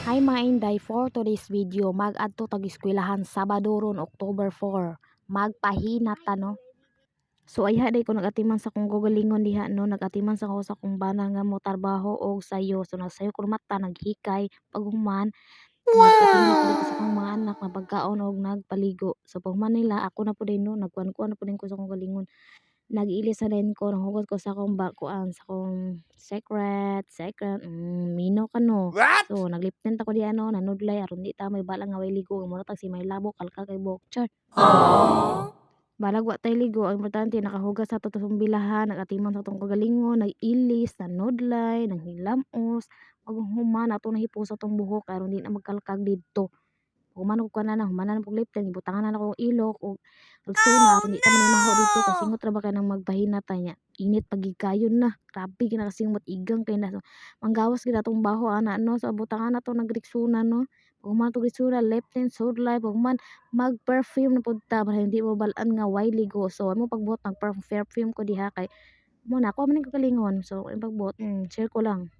Hi mga Inday, for today's video, mag-adto tag eskwelahan Sabado ron October 4. Magpahinat ta no. So ayha day ko nagatiman sa kong gugalingon diha no, nagatiman sa ko sa kong bana nga mo trabaho og sayo. So nagsayo ko mata naghikay paghuman nagatiman ko dito sa kong mga anak na pagkaon og nagpaligo. So paghuman nila ako na pud no, nagkuan-kuan na pud ko sa kong galingon. Nag-ilis na din ko, nanghugot ko sa akong kuan sa akong secret, mino ka no. What? So nagliptin ako di ano, nanudlay aron di ta may bala nga way ligo, mura tag si may labo kalkal kay buhok. Char. Aww. Balag wa tay ligo, ang importante nakahugas sa tutong bilahan, nagatiman sa tong kagalingon, nag-ilis, nanudlay, nanghilamos, paghuman ato nahipo sa tong buhok aron di na magkalkag didto. Human og kuan na, humanan og lipton, gibutangan na ako og ilok og regsona Oh aron di ta manimaho dito no! kasi singot ra ba kay nang magpahinat ta niya. Init pa gid kayon na. Grabe gid na kasimot igang kay na. So, manggawas gid atong baho ana no sa butangan na to nagregsona no. Paghuman to regsona, lipton, sudlay, paghuman mag-perfume na pud ta para hindi mo bal-an nga why ligo. So amo pagbuot nag-perfume ko diha kay mo na ako man yung kagalingon. So ang pagbuot, share ko lang.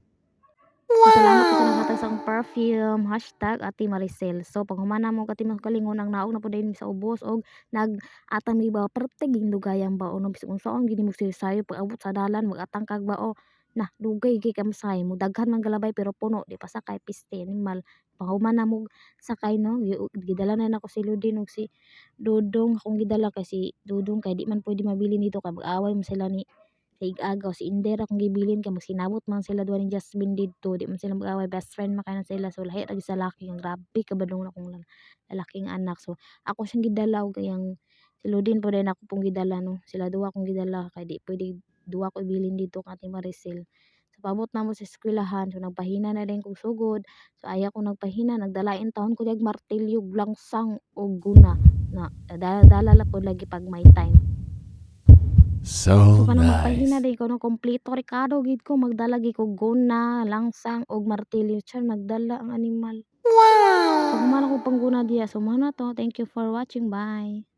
Salamat po sa naghatag sa akong Wow! perfume, hashtag Ate Maricel. So pag humana mo kati mo kalingon ang naog na po din sa ubos og nag-atang mi ba pertig dugayang ba o no bisag unsaon gini mo sayo pag abot sa dalan mag-atang kag ba o na dugay gyud ka masay mo daghan man galabay pero puno di pa sakay piste animal. Pag humana mo sakay no gidala na nako si Ludin og si Dudong akong gidala kay si Dudong kay di man pwede mabilin dito kay mag-away mo sila ni ig-agaw si Inder akong gibilin kay magsinabot man sila duha ni Jasmine didto di man sila mag-away best friend man kayo sila so lahi ra gyud sa laki ang grabe kabadong na akong lalaking anak so ako siyang gidala og yang si Ludin po din ako pong gidala no sila duha akong gidala kay di pwede duha ko ibilin dito kang Ate Maricel so paabot na mo sa eskwelahan so nagpahina na din kog sugod so ayaw ko nagpahina nagdalain taon ko dag martilyo langsang og guna na dala po lagi pag may time. So So kanang magpahina nice. day ko no kumpleto Ricardo gid ko magdala gid ko guna, langsang og martilyo tiyan nagdala ang animal. Pag humana Wow! ko pangguna diya so mo na to. Thank you for watching. Bye.